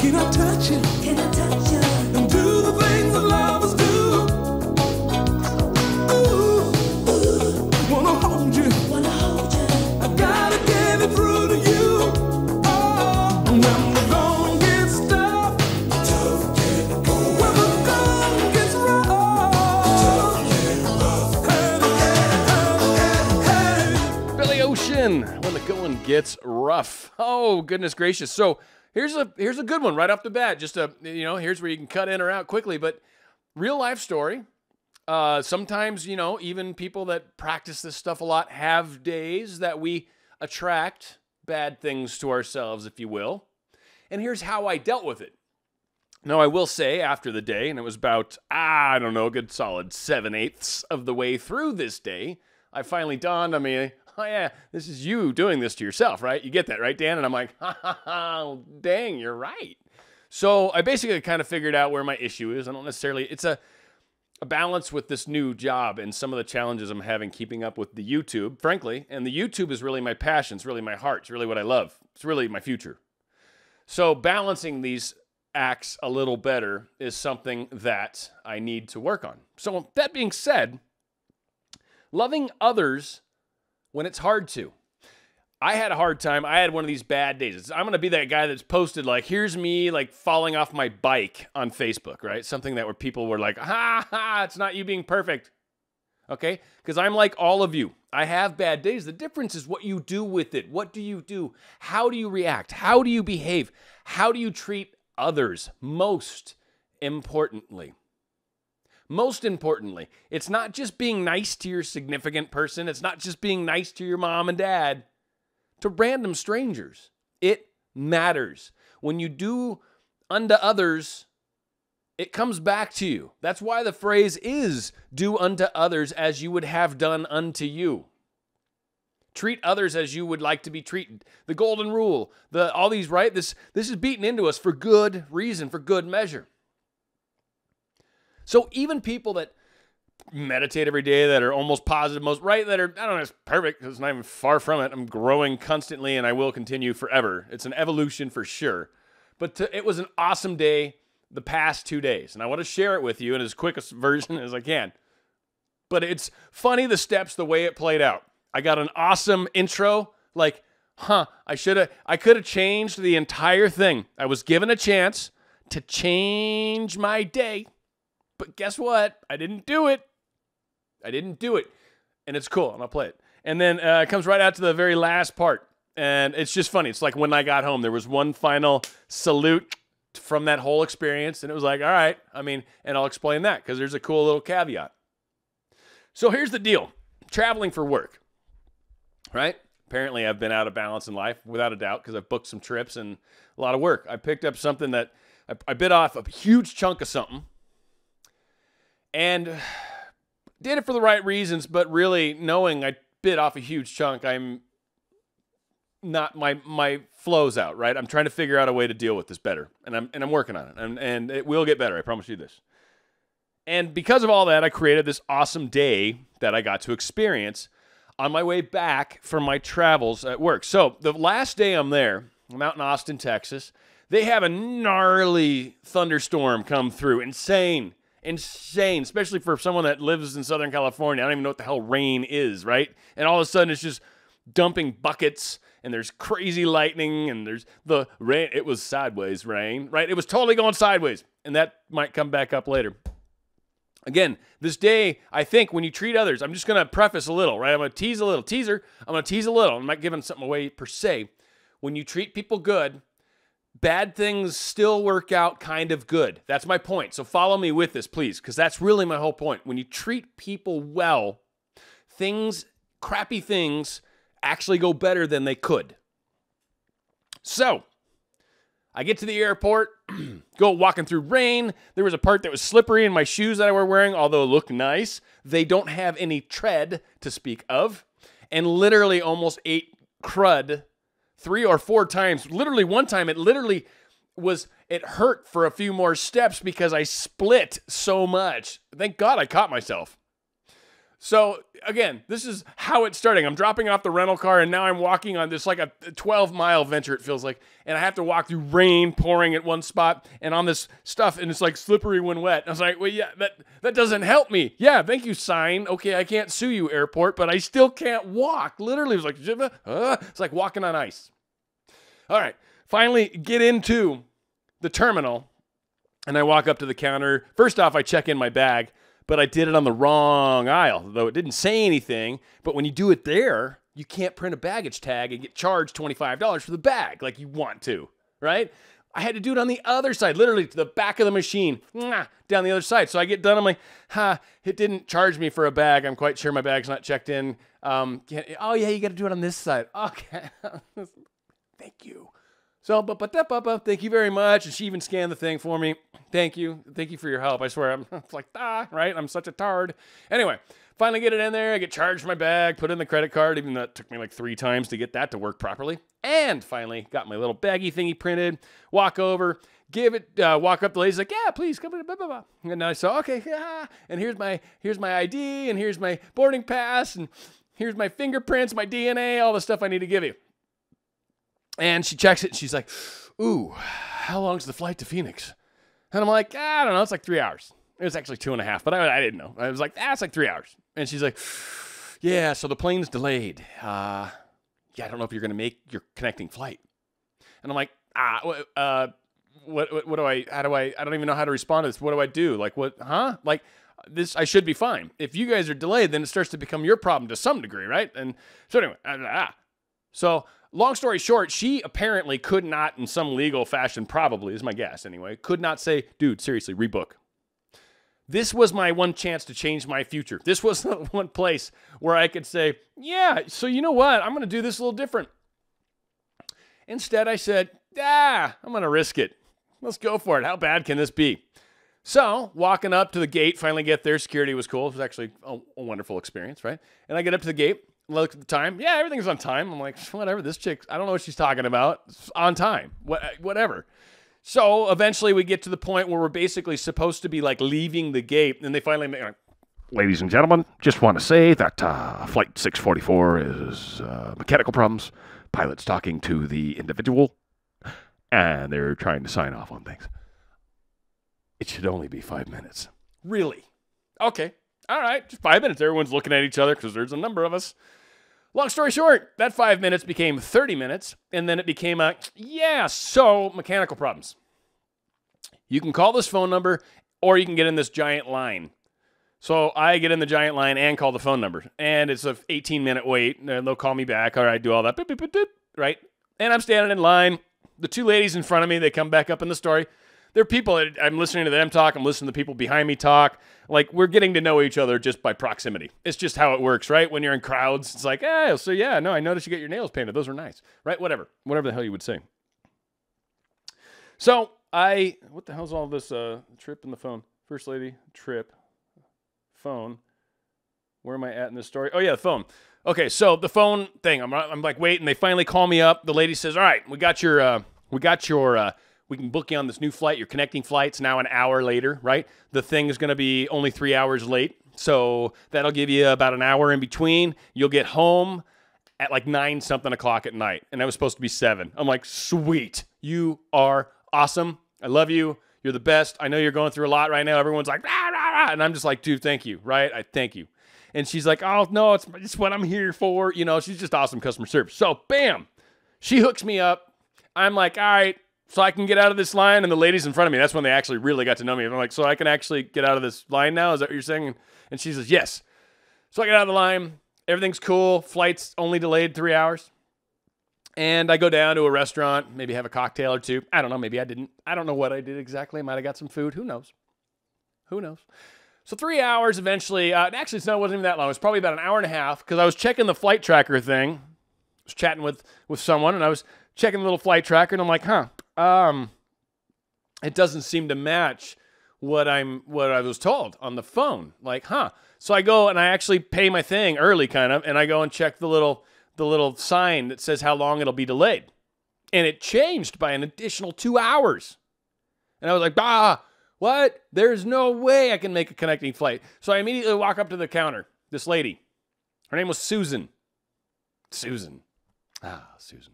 Can I touch you? Can I touch you? And do the things that lovers do. Ooh, ooh, wanna hold you. Wanna hold you. I gotta get it through to you. Oh, when the going gets tough, tough get going. When the going gets rough, tough get rough. Hey. Billy Ocean, when the going gets rough. Oh, goodness gracious. So here's a good one right off the bat. Just here's where you can cut in or out quickly, but real life story. Sometimes, even people that practice this stuff a lot have days that we attract bad things to ourselves, if you will. And here's how I dealt with it. Now, I will say after the day, and it was about, a good solid 7/8 of the way through this day, I finally dawned on me, oh yeah, this is you doing this to yourself, right? You get that, right, Dan? And I'm like, dang, you're right. So I basically kind of figured out where my issue is. I don't necessarily, it's a balance with this new job and some of the challenges I'm having keeping up with the YouTube, frankly. And the YouTube is really my passion. It's really my heart. It's really what I love. It's really my future. So balancing these acts a little better is something that I need to work on. So that being said, loving others when it's hard to. I had a hard time. I had one of these bad days. I'm going to be that guy that's posted like, here's me like falling off my bike on Facebook, right? Something that where people were like, it's not you being perfect. Okay? Because I'm like all of you. I have bad days. The difference is what you do with it. What do you do? How do you react? How do you behave? How do you treat others? Most importantly, it's not just being nice to your significant person. It's not just being nice to your mom and dad, to random strangers. It matters. When you do unto others, it comes back to you. That's why the phrase is, do unto others as you would have done unto you. Treat others as you would like to be treated. The golden rule, all these, right? This is beaten into us for good reason, for good measure. So even people that meditate every day, that are almost positive, that are, I don't know, it's perfect because it's not even far from it. I'm growing constantly and I will continue forever. It's an evolution for sure. But it was an awesome day the past 2 days. And I want to share it with you in as quick a version as I can. But it's funny the steps, the way it played out. I got an awesome intro, like, I could have changed the entire thing. I was given a chance to change my day. But guess what? I didn't do it. And it's cool, and I'll play it. And then it comes right out to the very last part. And it's just funny. It's like when I got home, there was one final salute from that whole experience. And it was like, all right. And I'll explain that because there's a cool little caveat. So here's the deal. Traveling for work, right? Apparently, I've been out of balance in life, without a doubt, because I've booked some trips and a lot of work. I picked up something that I bit off a huge chunk of something. And did it for the right reasons, but really knowing I bit off a huge chunk, I'm not, my flow's out, right? I'm trying to figure out a way to deal with this better, and I'm working on it, and it will get better, I promise you this. And because of all that, I created this awesome day that I got to experience on my way back from my travels at work. So the last day I'm there, I'm out in Austin, Texas, they have a gnarly thunderstorm come through, insane, especially for someone that lives in Southern California. I don't even know what the hell rain is, right? And all of a sudden it's just dumping buckets, and there's crazy lightning, and there's the rain. It was sideways rain, right? It was totally going sideways, and that might come back up later. Again, this day, I think when you treat others, I'm just going to preface a little, right? I'm going to tease a little. I'm going to tease a little. I'm not giving something away per se. When you treat people good, bad things still work out kind of good. That's my point. So follow me with this, please, because that's really my whole point. When you treat people well, crappy things, actually go better than they could. So, I get to the airport, go walking through rain. There was a part that was slippery in my shoes that I were wearing, although look nice. They don't have any tread to speak of. And literally almost ate crud 3 or 4 times. Literally one time, it hurt for a few more steps because I split so much. Thank God I caught myself. So again, this is how it's starting. I'm dropping off the rental car, and now I'm walking on this like a 12-mile venture, it feels like. And I have to walk through rain pouring at one spot and on this stuff, and it's like slippery when wet. And I was like, well, yeah, that doesn't help me. Yeah, thank you, sign. Okay, I can't sue you, airport, but I still can't walk. Literally, it was like, it's like walking on ice. All right, finally get into the terminal, and I walk up to the counter. First off, I check in my bag. But I did it on the wrong aisle, though it didn't say anything. But when you do it there, you can't print a baggage tag and get charged $25 for the bag like you want to, right? I had to do it on the other side, literally to the back of the machine, down the other side. So I get done, I'm like, it didn't charge me for a bag. I'm quite sure my bag's not checked in. Oh, yeah, you got to do it on this side. Okay, thank you. So, thank you very much. And she even scanned the thing for me. Thank you. Thank you for your help. I swear, I'm like, right? I'm such a tard. Anyway, finally get it in there. I get charged for my bag, put in the credit card, even though it took me like 3 times to get that to work properly. And finally got my little baggy thingy printed, walk over, walk up. The lady's like, yeah, please come in, blah, blah, blah. And I saw, okay, yeah. And here's my ID, and here's my boarding pass, and here's my fingerprints, my DNA, all the stuff I need to give you. And she checks it, and she's like, ooh, how long's the flight to Phoenix? And I'm like, I don't know, it's like 3 hours. It was actually 2.5, but I didn't know. I was like, it's like 3 hours. And she's like, yeah, so the plane's delayed. I don't know if you're going to make your connecting flight. And I'm like, what do I don't even know how to respond to this. What do I do? Like, what, Like, this, I should be fine. If you guys are delayed, then it starts to become your problem to some degree, right? And so anyway, So long story short, she apparently could not, in some legal fashion, probably, is my guess anyway, could not say, dude, seriously, rebook. This was my one chance to change my future. This was the one place where I could say, yeah, so you know what? I'm going to do this a little different. Instead, I said, I'm going to risk it. Let's go for it. How bad can this be? So, walking up to the gate, finally get there. Security was cool. It was actually a wonderful experience, right? And I get up to the gate, look at the time. Yeah, everything's on time. I'm like, whatever. This chick, I don't know what she's talking about. It's on time. Whatever. So, eventually, we get to the point where we're basically supposed to be, like, leaving the gate. And they finally make, like, ladies and gentlemen, just want to say that Flight 644 is mechanical problems. Pilot's talking to the individual, and they're trying to sign off on things. It should only be 5 minutes. Really? Okay. All right. Just 5 minutes. Everyone's looking at each other because there's a number of us. Long story short, that 5 minutes became 30 minutes, and then it became mechanical problems. You can call this phone number, or you can get in this giant line. So I get in the giant line and call the phone number, and it's a 18-minute wait, and they'll call me back. All right, do all that, beep, beep, beep, beep, right? And I'm standing in line. The 2 ladies in front of me, they come back up in the story. They're people, I'm listening to them talk. I'm listening to the people behind me talk. Like, we're getting to know each other just by proximity. It's just how it works, right? When you're in crowds, it's like, so yeah, no, I noticed you get your nails painted. Those are nice, right? Whatever the hell you would say. So what the hell's all this trip in the phone? First lady, trip, phone. Where am I at in this story? Oh yeah, the phone. Okay, so the phone thing, I'm like waiting. They finally call me up. The lady says, all right, we can book you on this new flight. Your connecting flight's now an hour later, right? The thing is going to be only 3 hours late. So that'll give you about an hour in between. You'll get home at like 9-something o'clock at night. And that was supposed to be 7. I'm like, sweet. You are awesome. I love you. You're the best. I know you're going through a lot right now. Everyone's like, rah, rah, rah. And I'm just like, dude, thank you, right? I thank you. And she's like, oh, no, it's what I'm here for. You know, she's just awesome customer service. So, bam, she hooks me up. I'm like, all right. So I can get out of this line, and the ladies in front of me, that's when they actually really got to know me. I'm like, so I can actually get out of this line now? Is that what you're saying? And she says, yes. So I get out of the line. Everything's cool. Flight's only delayed 3 hours. And I go down to a restaurant, maybe have a cocktail or 2. I don't know. Maybe I didn't. I don't know what I did exactly. I might have got some food. Who knows? Who knows? So 3 hours eventually. Actually, it wasn't even that long. It was probably about an hour and a half because I was checking the flight tracker thing. I was chatting with someone, and I was checking the little flight tracker, and I'm like, it doesn't seem to match what I was told on the phone. Like, So I go and I actually pay my thing early, kind of, and I go and check the little sign that says how long it'll be delayed, and it changed by an additional 2 hours. And I was like, what? There's no way I can make a connecting flight. So I immediately walk up to the counter, this lady. Her name was Susan. Susan. Susan.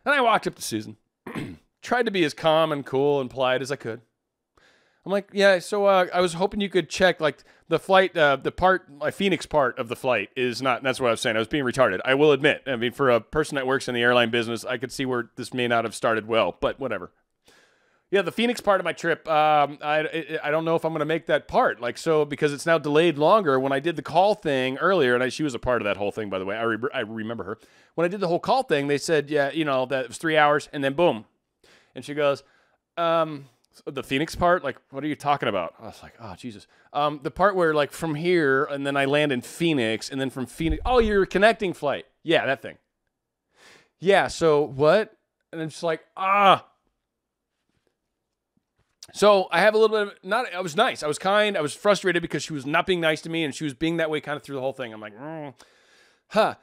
And I walked up to Susan, tried to be as calm and cool and polite as I could. I'm like, yeah, so I was hoping you could check, like, the flight, my Phoenix part of the flight is not, that's what I was saying. I was being retarded. I will admit. I mean, for a person that works in the airline business, I could see where this may not have started well, but whatever. Yeah, the Phoenix part of my trip, I don't know if I'm going to make that part. Like, so, because it's now delayed longer. When I did the call thing earlier, and she was a part of that whole thing, by the way. I remember her. When I did the whole call thing, they said, yeah, you know, that it was 3 hours, and then boom. And she goes, the Phoenix part? Like, what are you talking about? I was like, oh, Jesus. The part where, like, from here, and then I land in Phoenix, and then from Phoenix, oh, you're a connecting flight. Yeah, that thing. Yeah, so what? And it's like, So I have a little bit of, I was nice. I was kind. I was frustrated because she was not being nice to me, and she was being that way kind of through the whole thing. I'm like,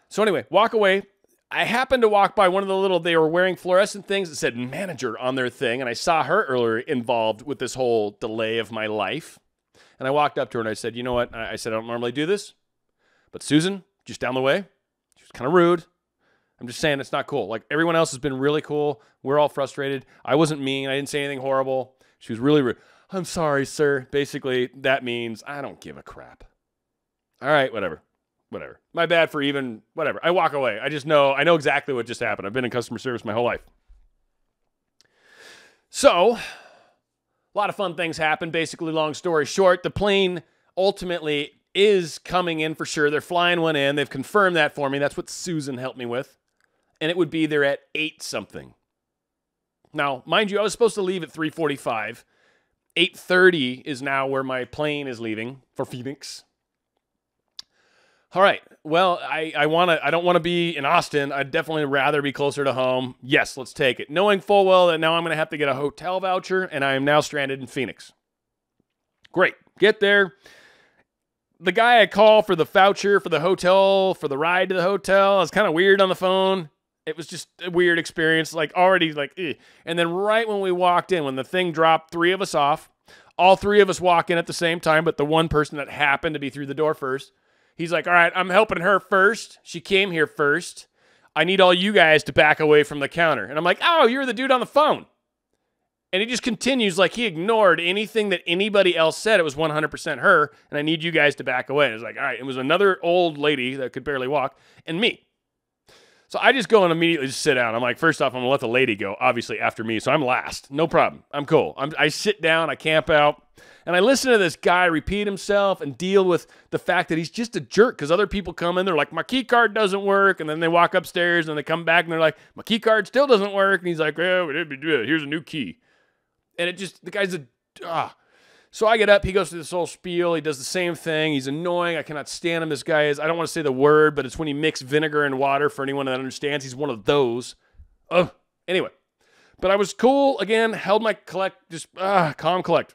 So anyway, walk away. I happened to walk by one of the they were wearing fluorescent things that said manager on their thing, and I saw her earlier involved with this whole delay of my life. And I walked up to her and I said, you know what? I said, I don't normally do this, but Susan, just down the way, she was kind of rude. I'm just saying it's not cool. Like, everyone else has been really cool. We're all frustrated. I wasn't mean. I didn't say anything horrible. She was really rude. I'm sorry, sir. Basically, that means I don't give a crap. All right, whatever. My bad for even, whatever. I walk away. I know exactly what just happened. I've been in customer service my whole life. So, a lot of fun things happen. Basically, long story short, the plane ultimately is coming in for sure. They're flying one in. They've confirmed that for me. That's what Susan helped me with. And it would be there at 8 something. Now, mind you, I was supposed to leave at 3:45. 8:30 is now where my plane is leaving for Phoenix. All right. Well, I don't want to be in Austin. I'd definitely rather be closer to home. Yes, let's take it. Knowing full well that now I'm going to have to get a hotel voucher, and I am now stranded in Phoenix. Great. Get there. The guy I call for the voucher for the hotel, for the ride to the hotel, is kind of weird on the phone. It was just a weird experience, like already like, eh. And then right when we walked in, when the thing dropped 3 of us off, all 3 of us walk in at the same time, but the one person that happened to be through the door first, he's like, all right, I'm helping her first. She came here first. I need all you guys to back away from the counter. And I'm like, oh, you're the dude on the phone. And he just continues like he ignored anything that anybody else said. It was 100% her, and I need you guys to back away. And it was like, all right, it was another old lady that could barely walk, and me. So I just go and immediately just sit down. I'm like, first off, I'm going to let the lady go, obviously, after me. So I'm last. No problem. I'm cool. I sit down. I camp out. And I listen to this guy repeat himself and deal with the fact that he's just a jerk because other people come in. They're like, my key card doesn't work. And then they walk upstairs and they come back and they're like, my key card still doesn't work. And he's like, oh, here's a new key. And the guy's So I get up, he goes through this whole spiel, he does the same thing, he's annoying, I cannot stand him, this guy is, I don't want to say the word, but it's when he mixes vinegar and water, for anyone that understands, he's one of those. Anyway, but I was cool, again, held my calm collect.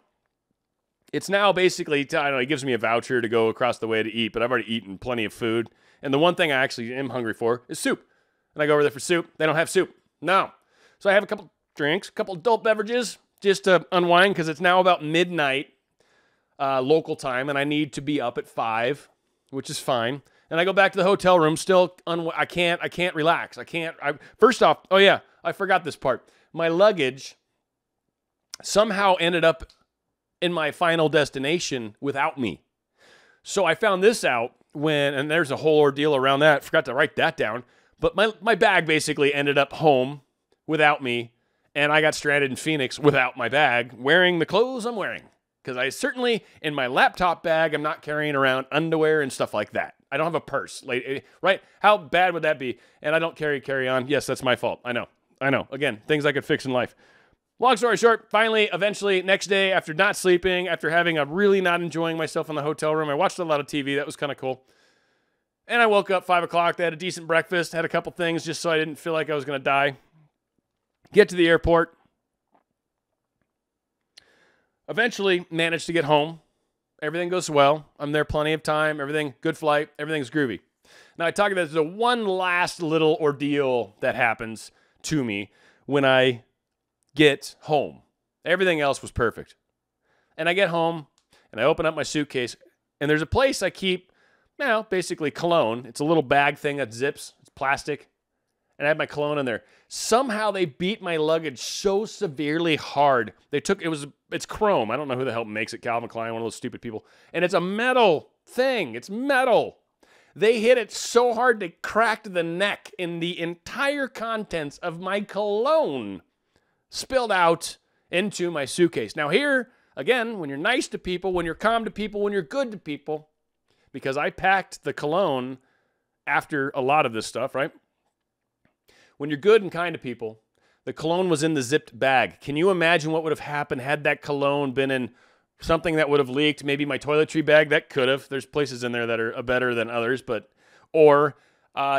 It's now basically, I don't know, he gives me a voucher to go across the way to eat, but I've already eaten plenty of food, and the one thing I actually am hungry for is soup. And I go over there for soup, they don't have soup, no. So I have a couple drinks, a couple adult beverages, just to unwind, because it's now about midnight local time, and I need to be up at 5, which is fine. And I go back to the hotel room, still, I can't relax. First off, oh yeah, I forgot this part. My luggage somehow ended up in my final destination without me. So I found this out and there's a whole ordeal around that. Forgot to write that down. But my bag basically ended up home without me. And I got stranded in Phoenix without my bag, wearing the clothes I'm wearing. Because I certainly, in my laptop bag, I'm not carrying around underwear and stuff like that. I don't have a purse, right? How bad would that be? And I don't carry on. Yes, that's my fault. I know. Again, things I could fix in life. Long story short, finally, eventually, next day, after not sleeping, after having a really not enjoying myself in the hotel room, I watched a lot of TV. That was kind of cool. And I woke up 5 o'clock. They had a decent breakfast, had a couple things just so I didn't feel like I was going to die. Get to the airport. Eventually managed to get home. Everything goes well. I'm there plenty of time. Everything, good flight. Everything's groovy. Now I talk about there's one last little ordeal that happens to me when I get home. Everything else was perfect. And I get home and I open up my suitcase and there's a place I keep basically cologne. It's a little bag thing that zips. It's plastic. And I had my cologne in there. Somehow they beat my luggage so severely hard. It's chrome. I don't know who the hell makes it. Calvin Klein, one of those stupid people. And it's a metal thing. It's metal. They hit it so hard they cracked the neck, and the entire contents of my cologne spilled out into my suitcase. Now here, again, when you're nice to people, when you're calm to people, when you're good to people, because I packed the cologne after a lot of this stuff, right? When you're good and kind to people, the cologne was in the zipped bag. Can you imagine what would have happened had that cologne been in something that would have leaked? Maybe my toiletry bag, that could have. There's places in there that are better than others, or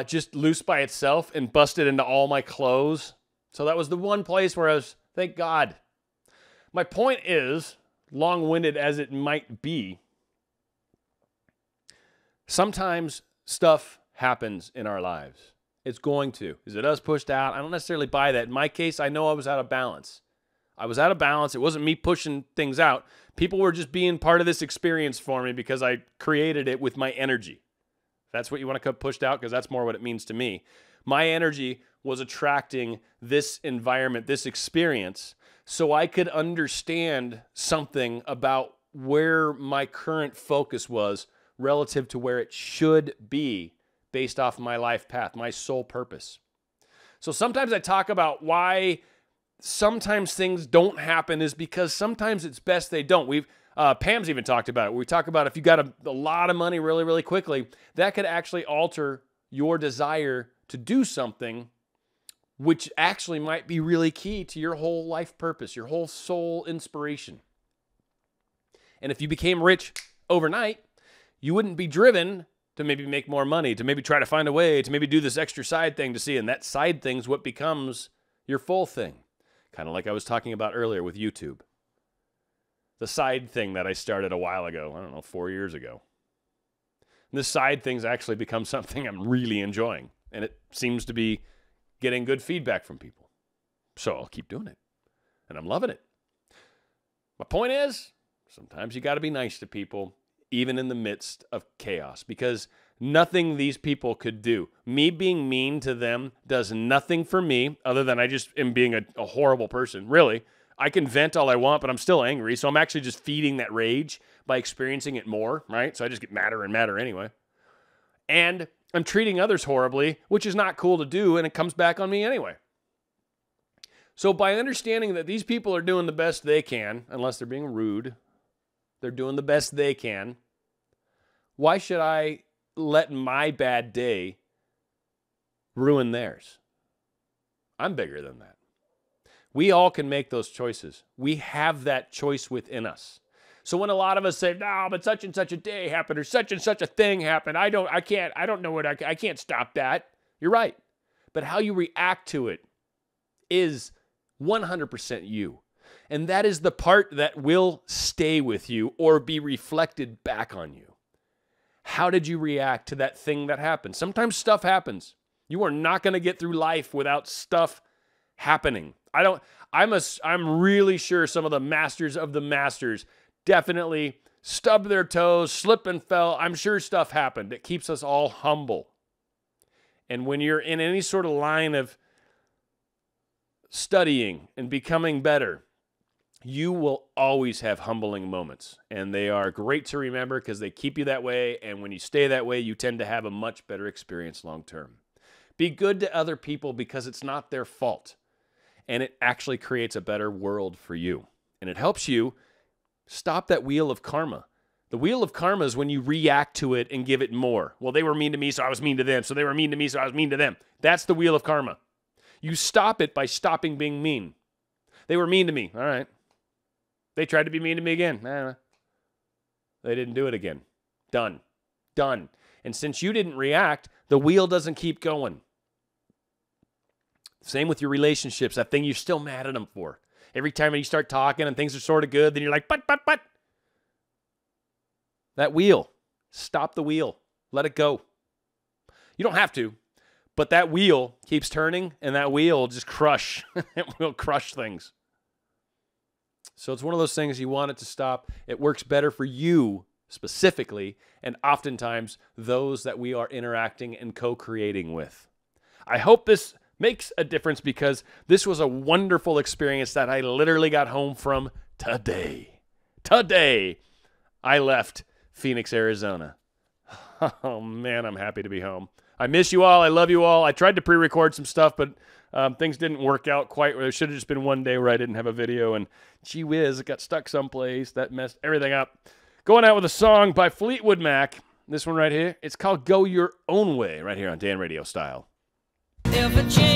just loose by itself and busted into all my clothes. So that was the one place where thank God. My point is, long-winded as it might be, sometimes stuff happens in our lives. It's going to. Is it us pushed out? I don't necessarily buy that. In my case, I know I was out of balance. I was out of balance. It wasn't me pushing things out. People were just being part of this experience for me because I created it with my energy. That's what you want to cut pushed out, because that's more what it means to me. My energy was attracting this environment, this experience, so I could understand something about where my current focus was relative to where it should be based off my life path, my soul purpose. So sometimes I talk about why sometimes things don't happen is because sometimes it's best they don't. Pam's even talked about it. We talk about if you got a lot of money really, really quickly, that could actually alter your desire to do something, which actually might be really key to your whole life purpose, your whole soul inspiration. And if you became rich overnight, you wouldn't be driven to maybe make more money, to maybe try to find a way, to maybe do this extra side thing to see. And that side thing's what becomes your full thing. Kind of like I was talking about earlier with YouTube. The side thing that I started a while ago, I don't know, 4 years ago. And this side thing's actually become something I'm really enjoying. And it seems to be getting good feedback from people. So I'll keep doing it. And I'm loving it. My point is, sometimes you got to be nice to people, even in the midst of chaos, because nothing these people could do. Me being mean to them does nothing for me other than I just am being a horrible person. Really, I can vent all I want, but I'm still angry. So I'm actually just feeding that rage by experiencing it more, right? So I just get madder and madder anyway. And I'm treating others horribly, which is not cool to do, and it comes back on me anyway. So by understanding that these people are doing the best they can, unless they're being rude, they're doing the best they can, why should I let my bad day ruin theirs? I'm bigger than that. We all can make those choices. We have that choice within us. So when a lot of us say, no, but such and such a day happened, or such and such a thing happened, I can't stop that. You're right. But how you react to it is 100% you. And that is the part that will stay with you or be reflected back on you. How did you react to that thing that happened? Sometimes stuff happens. You are not going to get through life without stuff happening. I'm really sure some of the masters of the masters definitely stubbed their toes, slipped and fell. I'm sure stuff happened. It keeps us all humble. And when you're in any sort of line of studying and becoming better, you will always have humbling moments. And they are great to remember because they keep you that way. And when you stay that way, you tend to have a much better experience long term. Be good to other people because it's not their fault. And it actually creates a better world for you. And it helps you stop that wheel of karma. The wheel of karma is when you react to it and give it more. Well, they were mean to me, so I was mean to them. So they were mean to me, so I was mean to them. That's the wheel of karma. You stop it by stopping being mean. They were mean to me. All right. They tried to be mean to me again. They didn't do it again. Done. Done. And since you didn't react, the wheel doesn't keep going. Same with your relationships, that thing you're still mad at them for. Every time you start talking and things are sort of good, then you're like, but. That wheel. Stop the wheel. Let it go. You don't have to, but that wheel keeps turning, and that wheel will just crush. It will crush things. So it's one of those things you want it to stop. It works better for you specifically, and oftentimes those that we are interacting and co-creating with. I hope this makes a difference because this was a wonderful experience that I literally got home from today. Today, I left Phoenix, Arizona. Oh, man, I'm happy to be home. I miss you all. I love you all. I tried to pre-record some stuff, but things didn't work out quite. There should have just been one day where I didn't have a video, and gee whiz, it got stuck someplace. That messed everything up. Going out with a song by Fleetwood Mac. This one right here. It's called Go Your Own Way, right here on Dan Radio Style. Ever change?